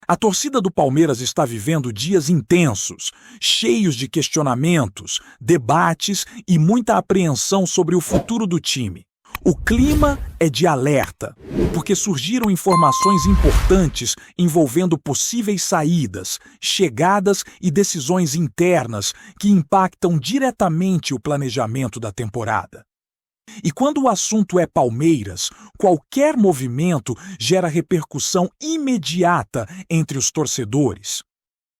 A torcida do Palmeiras está vivendo dias intensos, cheios de questionamentos, debates e muita apreensão sobre o futuro do time. O clima é de alerta, porque surgiram informações importantes envolvendo possíveis saídas, chegadas e decisões internas que impactam diretamente o planejamento da temporada. E quando o assunto é Palmeiras, qualquer movimento gera repercussão imediata entre os torcedores,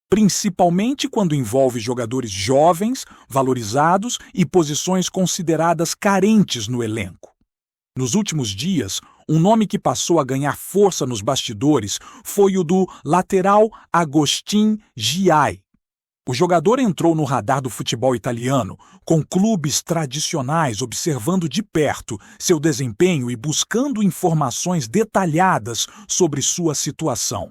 principalmente quando envolve jogadores jovens, valorizados e posições consideradas carentes no elenco. Nos últimos dias, um nome que passou a ganhar força nos bastidores foi o do lateral Agostin Giai. O jogador entrou no radar do futebol italiano, com clubes tradicionais observando de perto seu desempenho e buscando informações detalhadas sobre sua situação.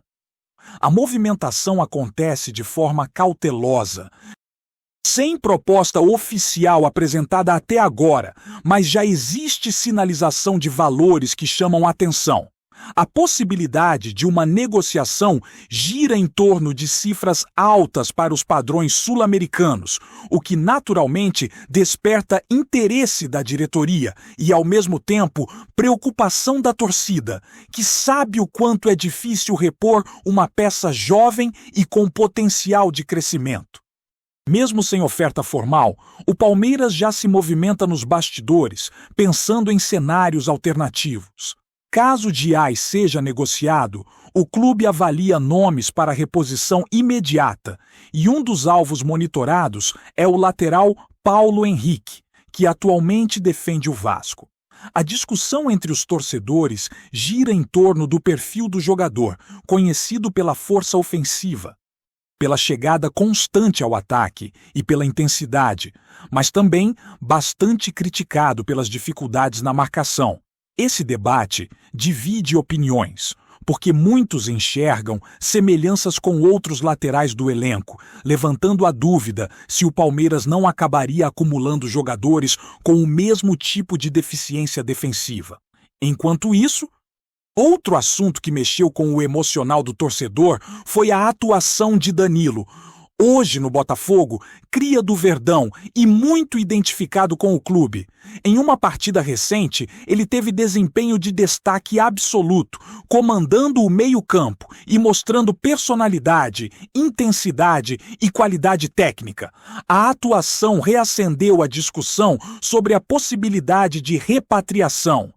A movimentação acontece de forma cautelosa, sem proposta oficial apresentada até agora, mas já existe sinalização de valores que chamam atenção. A possibilidade de uma negociação gira em torno de cifras altas para os padrões sul-americanos, o que naturalmente desperta interesse da diretoria e, ao mesmo tempo, preocupação da torcida, que sabe o quanto é difícil repor uma peça jovem e com potencial de crescimento. Mesmo sem oferta formal, o Palmeiras já se movimenta nos bastidores, pensando em cenários alternativos. Caso Giai seja negociado, o clube avalia nomes para reposição imediata e um dos alvos monitorados é o lateral Paulo Henrique, que atualmente defende o Vasco. A discussão entre os torcedores gira em torno do perfil do jogador, conhecido pela força ofensiva, pela chegada constante ao ataque e pela intensidade, mas também bastante criticado pelas dificuldades na marcação. Esse debate divide opiniões, porque muitos enxergam semelhanças com outros laterais do elenco, levantando a dúvida se o Palmeiras não acabaria acumulando jogadores com o mesmo tipo de deficiência defensiva. Enquanto isso, outro assunto que mexeu com o emocional do torcedor foi a atuação de Danilo. Hoje no Botafogo, cria do Verdão e muito identificado com o clube. Em uma partida recente, ele teve desempenho de destaque absoluto, comandando o meio-campo e mostrando personalidade, intensidade e qualidade técnica. A atuação reacendeu a discussão sobre a possibilidade de repatriação,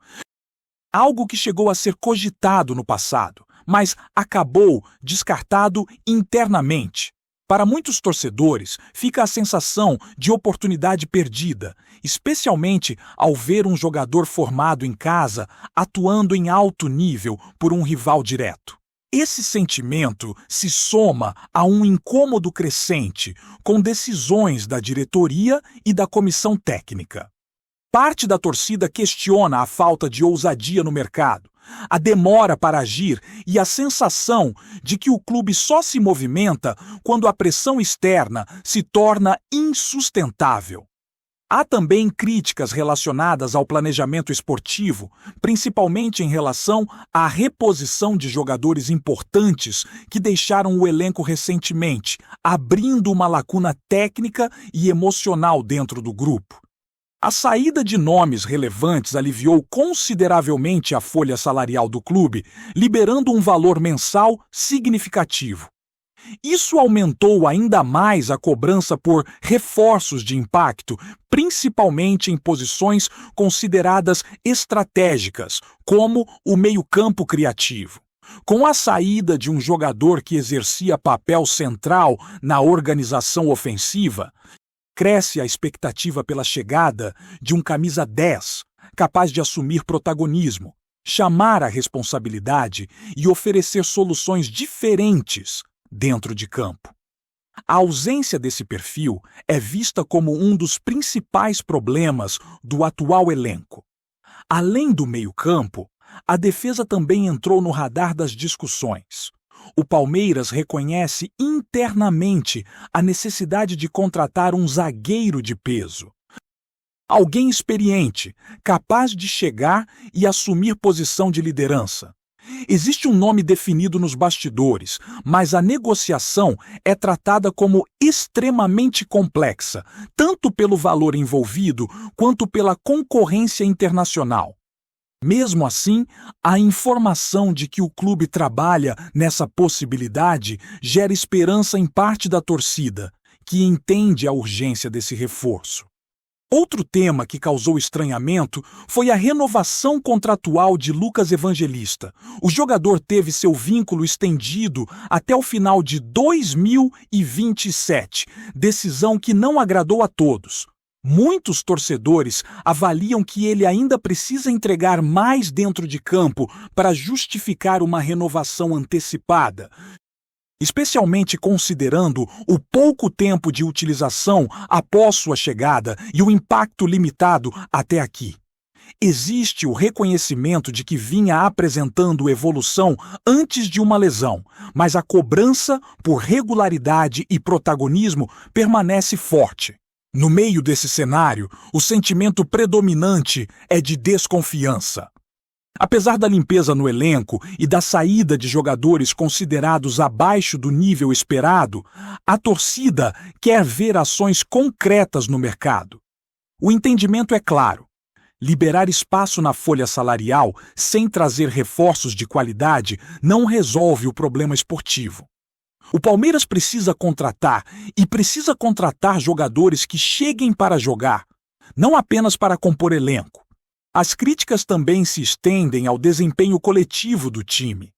algo que chegou a ser cogitado no passado, mas acabou descartado internamente. Para muitos torcedores, fica a sensação de oportunidade perdida, especialmente ao ver um jogador formado em casa atuando em alto nível por um rival direto. Esse sentimento se soma a um incômodo crescente com decisões da diretoria e da comissão técnica. Parte da torcida questiona a falta de ousadia no mercado, a demora para agir e a sensação de que o clube só se movimenta quando a pressão externa se torna insustentável. Há também críticas relacionadas ao planejamento esportivo, principalmente em relação à reposição de jogadores importantes que deixaram o elenco recentemente, abrindo uma lacuna técnica e emocional dentro do grupo. A saída de nomes relevantes aliviou consideravelmente a folha salarial do clube, liberando um valor mensal significativo. Isso aumentou ainda mais a cobrança por reforços de impacto, principalmente em posições consideradas estratégicas, como o meio-campo criativo. Com a saída de um jogador que exercia papel central na organização ofensiva, cresce a expectativa pela chegada de um camisa 10, capaz de assumir protagonismo, chamar a responsabilidade e oferecer soluções diferentes dentro de campo. A ausência desse perfil é vista como um dos principais problemas do atual elenco. Além do meio-campo, a defesa também entrou no radar das discussões. O Palmeiras reconhece internamente a necessidade de contratar um zagueiro de peso. Alguém experiente, capaz de chegar e assumir posição de liderança. Existe um nome definido nos bastidores, mas a negociação é tratada como extremamente complexa, tanto pelo valor envolvido quanto pela concorrência internacional. Mesmo assim, a informação de que o clube trabalha nessa possibilidade gera esperança em parte da torcida, que entende a urgência desse reforço. Outro tema que causou estranhamento foi a renovação contratual de Lucas Evangelista. O jogador teve seu vínculo estendido até o final de 2027, decisão que não agradou a todos. Muitos torcedores avaliam que ele ainda precisa entregar mais dentro de campo para justificar uma renovação antecipada, especialmente considerando o pouco tempo de utilização após sua chegada e o impacto limitado até aqui. Existe o reconhecimento de que vinha apresentando evolução antes de uma lesão, mas a cobrança por regularidade e protagonismo permanece forte. No meio desse cenário, o sentimento predominante é de desconfiança. Apesar da limpeza no elenco e da saída de jogadores considerados abaixo do nível esperado, a torcida quer ver ações concretas no mercado. O entendimento é claro: liberar espaço na folha salarial sem trazer reforços de qualidade não resolve o problema esportivo. O Palmeiras precisa contratar, e precisa contratar jogadores que cheguem para jogar, não apenas para compor elenco. As críticas também se estendem ao desempenho coletivo do time.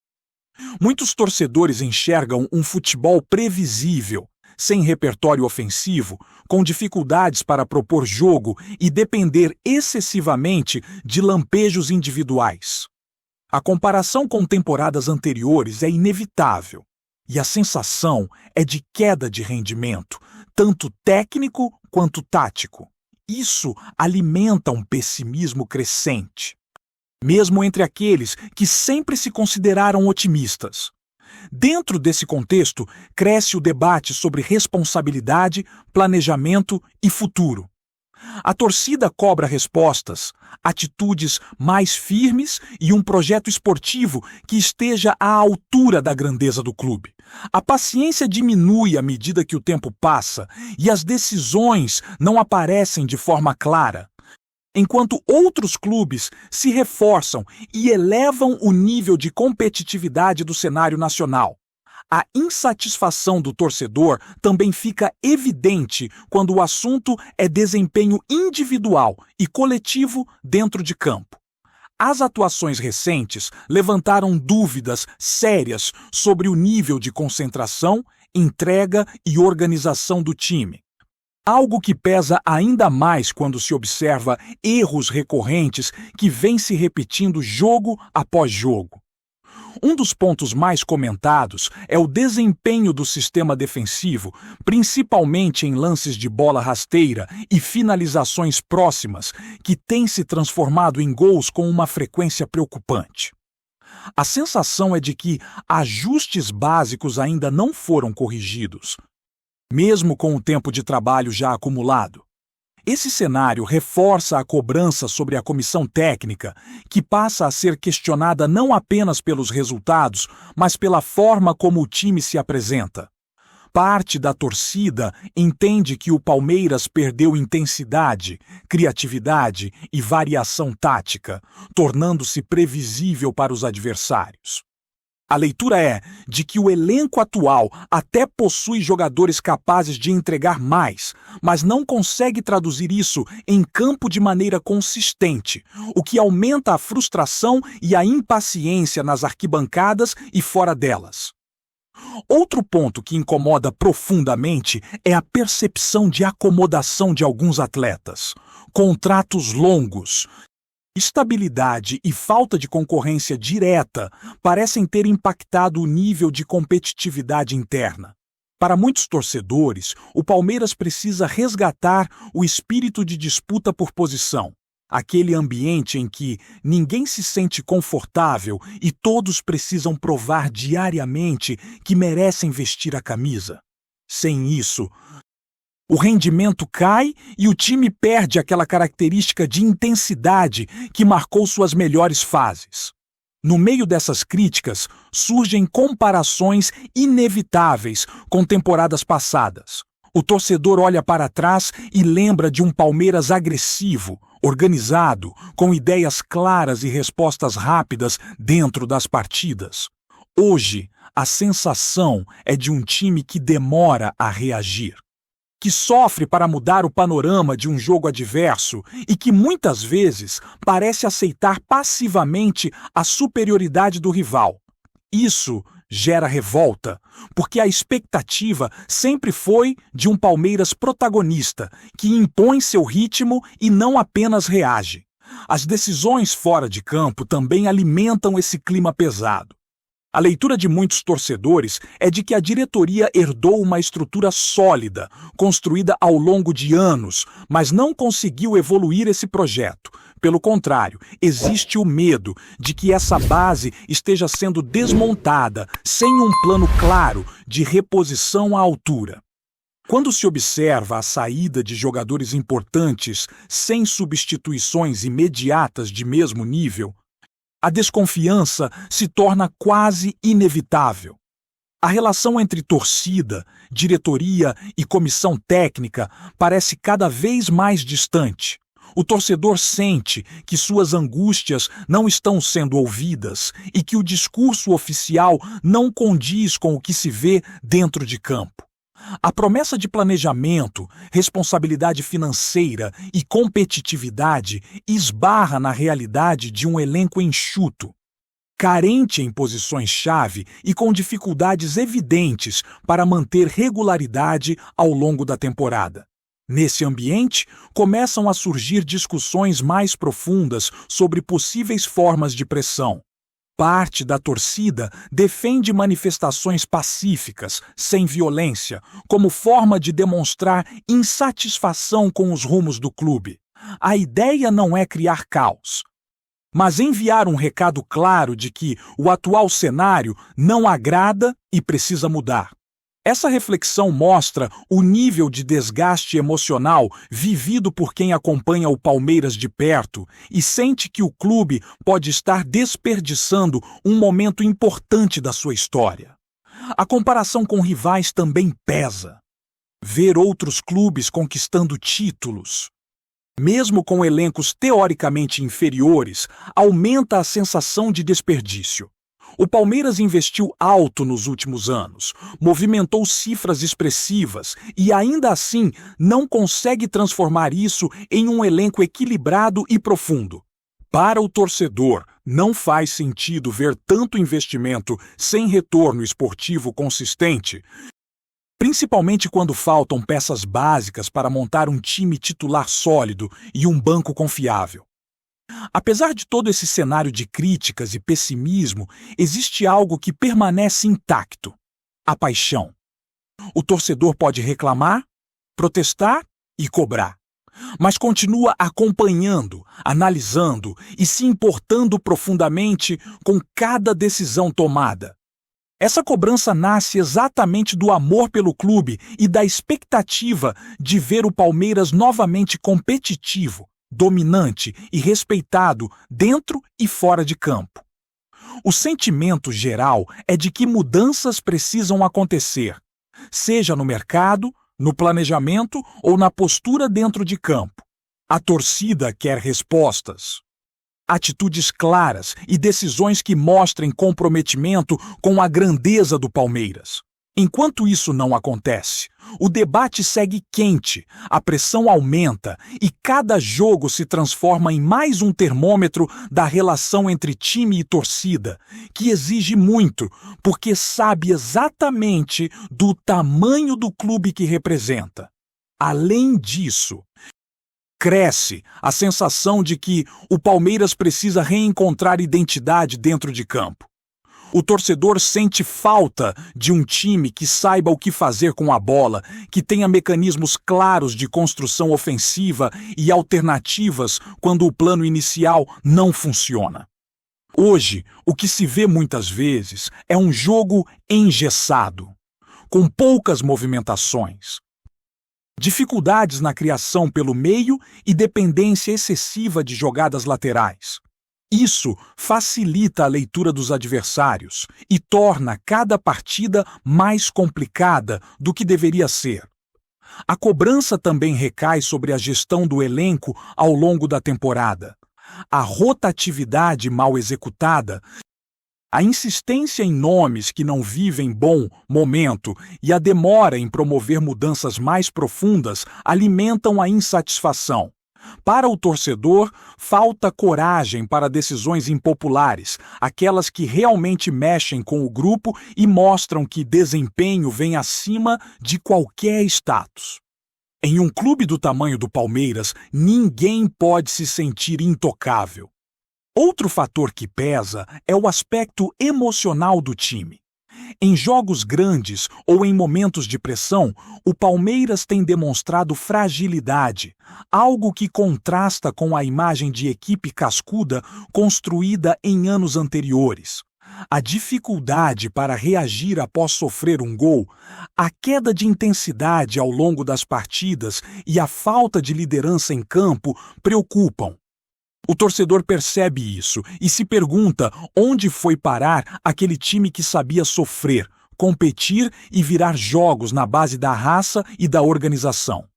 Muitos torcedores enxergam um futebol previsível, sem repertório ofensivo, com dificuldades para propor jogo e depender excessivamente de lampejos individuais. A comparação com temporadas anteriores é inevitável, e a sensação é de queda de rendimento, tanto técnico quanto tático. Isso alimenta um pessimismo crescente, mesmo entre aqueles que sempre se consideraram otimistas. Dentro desse contexto, cresce o debate sobre responsabilidade, planejamento e futuro. A torcida cobra respostas, atitudes mais firmes e um projeto esportivo que esteja à altura da grandeza do clube. A paciência diminui à medida que o tempo passa e as decisões não aparecem de forma clara, enquanto outros clubes se reforçam e elevam o nível de competitividade do cenário nacional. A insatisfação do torcedor também fica evidente quando o assunto é desempenho individual e coletivo dentro de campo. As atuações recentes levantaram dúvidas sérias sobre o nível de concentração, entrega e organização do time. Algo que pesa ainda mais quando se observa erros recorrentes que vêm se repetindo jogo após jogo. Um dos pontos mais comentados é o desempenho do sistema defensivo, principalmente em lances de bola rasteira e finalizações próximas, que tem se transformado em gols com uma frequência preocupante. A sensação é de que ajustes básicos ainda não foram corrigidos, mesmo com o tempo de trabalho já acumulado. Esse cenário reforça a cobrança sobre a comissão técnica, que passa a ser questionada não apenas pelos resultados, mas pela forma como o time se apresenta. Parte da torcida entende que o Palmeiras perdeu intensidade, criatividade e variação tática, tornando-se previsível para os adversários. A leitura é de que o elenco atual até possui jogadores capazes de entregar mais, mas não consegue traduzir isso em campo de maneira consistente, o que aumenta a frustração e a impaciência nas arquibancadas e fora delas. Outro ponto que incomoda profundamente é a percepção de acomodação de alguns atletas. Contratos longos, estabilidade e falta de concorrência direta parecem ter impactado o nível de competitividade interna. Para muitos torcedores, o Palmeiras precisa resgatar o espírito de disputa por posição, aquele ambiente em que ninguém se sente confortável e todos precisam provar diariamente que merecem vestir a camisa. Sem isso, o rendimento cai e o time perde aquela característica de intensidade que marcou suas melhores fases. No meio dessas críticas, surgem comparações inevitáveis com temporadas passadas. O torcedor olha para trás e lembra de um Palmeiras agressivo, organizado, com ideias claras e respostas rápidas dentro das partidas. Hoje, a sensação é de um time que demora a reagir, que sofre para mudar o panorama de um jogo adverso e que muitas vezes parece aceitar passivamente a superioridade do rival. Isso gera revolta, porque a expectativa sempre foi de um Palmeiras protagonista, que impõe seu ritmo e não apenas reage. As decisões fora de campo também alimentam esse clima pesado. A leitura de muitos torcedores é de que a diretoria herdou uma estrutura sólida, construída ao longo de anos, mas não conseguiu evoluir esse projeto. Pelo contrário, existe o medo de que essa base esteja sendo desmontada sem um plano claro de reposição à altura. Quando se observa a saída de jogadores importantes sem substituições imediatas de mesmo nível, a desconfiança se torna quase inevitável. A relação entre torcida, diretoria e comissão técnica parece cada vez mais distante. O torcedor sente que suas angústias não estão sendo ouvidas e que o discurso oficial não condiz com o que se vê dentro de campo. A promessa de planejamento, responsabilidade financeira e competitividade esbarra na realidade de um elenco enxuto, carente em posições-chave e com dificuldades evidentes para manter regularidade ao longo da temporada. Nesse ambiente, começam a surgir discussões mais profundas sobre possíveis formas de pressão. Parte da torcida defende manifestações pacíficas, sem violência, como forma de demonstrar insatisfação com os rumos do clube. A ideia não é criar caos, mas enviar um recado claro de que o atual cenário não agrada e precisa mudar. Essa reflexão mostra o nível de desgaste emocional vivido por quem acompanha o Palmeiras de perto e sente que o clube pode estar desperdiçando um momento importante da sua história. A comparação com rivais também pesa. Ver outros clubes conquistando títulos, mesmo com elencos teoricamente inferiores, aumenta a sensação de desperdício. O Palmeiras investiu alto nos últimos anos, movimentou cifras expressivas e, ainda assim, não consegue transformar isso em um elenco equilibrado e profundo. Para o torcedor, não faz sentido ver tanto investimento sem retorno esportivo consistente, principalmente quando faltam peças básicas para montar um time titular sólido e um banco confiável. Apesar de todo esse cenário de críticas e pessimismo, existe algo que permanece intacto: a paixão. O torcedor pode reclamar, protestar e cobrar, mas continua acompanhando, analisando e se importando profundamente com cada decisão tomada. Essa cobrança nasce exatamente do amor pelo clube e da expectativa de ver o Palmeiras novamente competitivo, dominante e respeitado dentro e fora de campo. O sentimento geral é de que mudanças precisam acontecer, seja no mercado, no planejamento ou na postura dentro de campo. A torcida quer respostas, atitudes claras e decisões que mostrem comprometimento com a grandeza do Palmeiras. Enquanto isso não acontece, o debate segue quente, a pressão aumenta e cada jogo se transforma em mais um termômetro da relação entre time e torcida, que exige muito, porque sabe exatamente do tamanho do clube que representa. Além disso, cresce a sensação de que o Palmeiras precisa reencontrar identidade dentro de campo. O torcedor sente falta de um time que saiba o que fazer com a bola, que tenha mecanismos claros de construção ofensiva e alternativas quando o plano inicial não funciona. Hoje, o que se vê muitas vezes é um jogo engessado, com poucas movimentações, dificuldades na criação pelo meio e dependência excessiva de jogadas laterais. Isso facilita a leitura dos adversários e torna cada partida mais complicada do que deveria ser. A cobrança também recai sobre a gestão do elenco ao longo da temporada. A rotatividade mal executada, a insistência em nomes que não vivem bom momento e a demora em promover mudanças mais profundas alimentam a insatisfação. Para o torcedor, falta coragem para decisões impopulares, aquelas que realmente mexem com o grupo e mostram que desempenho vem acima de qualquer status. Em um clube do tamanho do Palmeiras, ninguém pode se sentir intocável. Outro fator que pesa é o aspecto emocional do time. Em jogos grandes ou em momentos de pressão, o Palmeiras tem demonstrado fragilidade, algo que contrasta com a imagem de equipe cascuda construída em anos anteriores. A dificuldade para reagir após sofrer um gol, a queda de intensidade ao longo das partidas e a falta de liderança em campo preocupam. O torcedor percebe isso e se pergunta onde foi parar aquele time que sabia sofrer, competir e virar jogos na base da raça e da organização.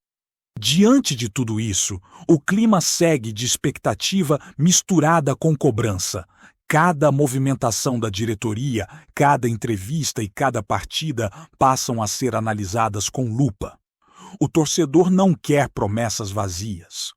Diante de tudo isso, o clima segue de expectativa misturada com cobrança. Cada movimentação da diretoria, cada entrevista e cada partida passam a ser analisadas com lupa. O torcedor não quer promessas vazias.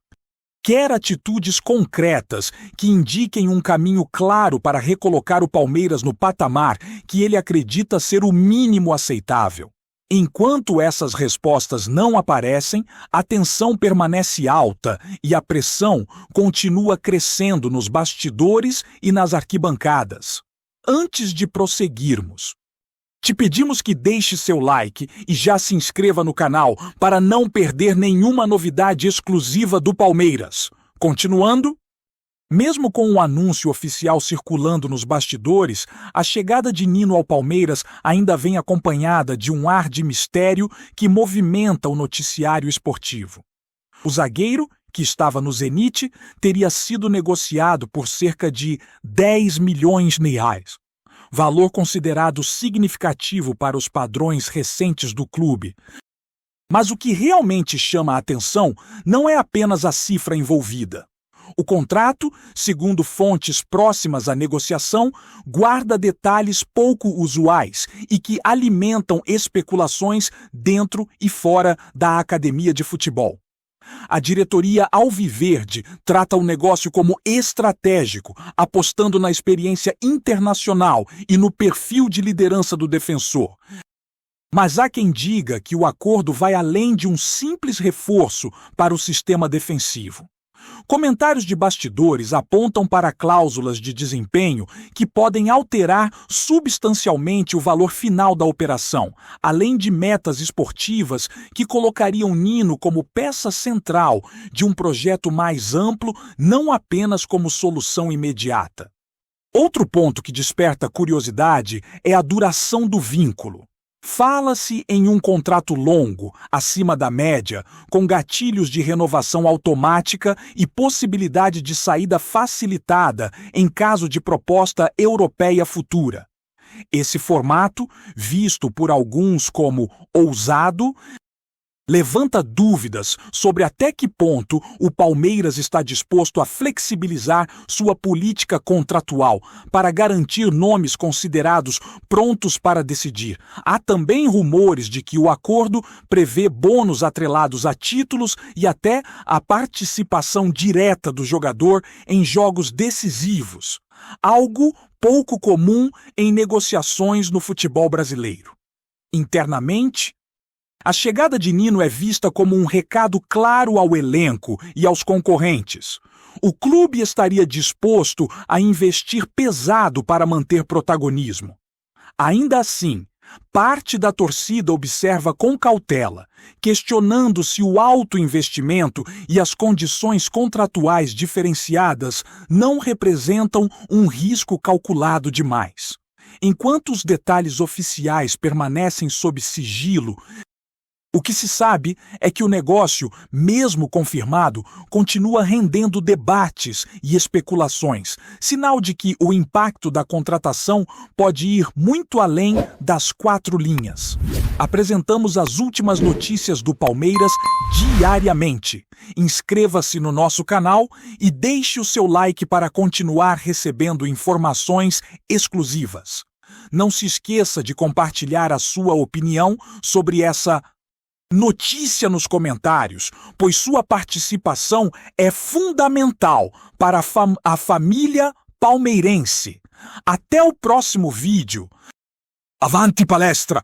Quer atitudes concretas que indiquem um caminho claro para recolocar o Palmeiras no patamar que ele acredita ser o mínimo aceitável. Enquanto essas respostas não aparecem, a tensão permanece alta e a pressão continua crescendo nos bastidores e nas arquibancadas. Antes de prosseguirmos, te pedimos que deixe seu like e já se inscreva no canal para não perder nenhuma novidade exclusiva do Palmeiras. Continuando, mesmo com o anúncio oficial circulando nos bastidores, a chegada de Nino ao Palmeiras ainda vem acompanhada de um ar de mistério que movimenta o noticiário esportivo. O zagueiro, que estava no Zenit, teria sido negociado por cerca de 10 milhões de reais. Valor considerado significativo para os padrões recentes do clube. Mas o que realmente chama a atenção não é apenas a cifra envolvida. O contrato, segundo fontes próximas à negociação, guarda detalhes pouco usuais e que alimentam especulações dentro e fora da academia de futebol. A diretoria alviverde trata o negócio como estratégico, apostando na experiência internacional e no perfil de liderança do defensor. Mas há quem diga que o acordo vai além de um simples reforço para o sistema defensivo. Comentários de bastidores apontam para cláusulas de desempenho que podem alterar substancialmente o valor final da operação, além de metas esportivas que colocariam Nino como peça central de um projeto mais amplo, não apenas como solução imediata. Outro ponto que desperta curiosidade é a duração do vínculo. Fala-se em um contrato longo, acima da média, com gatilhos de renovação automática e possibilidade de saída facilitada em caso de proposta europeia futura. Esse formato, visto por alguns como ousado, levanta dúvidas sobre até que ponto o Palmeiras está disposto a flexibilizar sua política contratual para garantir nomes considerados prontos para decidir. Há também rumores de que o acordo prevê bônus atrelados a títulos e até a participação direta do jogador em jogos decisivos, algo pouco comum em negociações no futebol brasileiro. Internamente, a chegada de Nino é vista como um recado claro ao elenco e aos concorrentes. O clube estaria disposto a investir pesado para manter protagonismo. Ainda assim, parte da torcida observa com cautela, questionando se o alto investimento e as condições contratuais diferenciadas não representam um risco calculado demais. Enquanto os detalhes oficiais permanecem sob sigilo, O que se sabe é que o negócio, mesmo confirmado, continua rendendo debates e especulações, sinal de que o impacto da contratação pode ir muito além das 4 linhas. Apresentamos as últimas notícias do Palmeiras diariamente. Inscreva-se no nosso canal e deixe o seu like para continuar recebendo informações exclusivas. Não se esqueça de compartilhar a sua opinião sobre essa notícia nos comentários, pois sua participação é fundamental para a família palmeirense. Até o próximo vídeo. Avante palestra!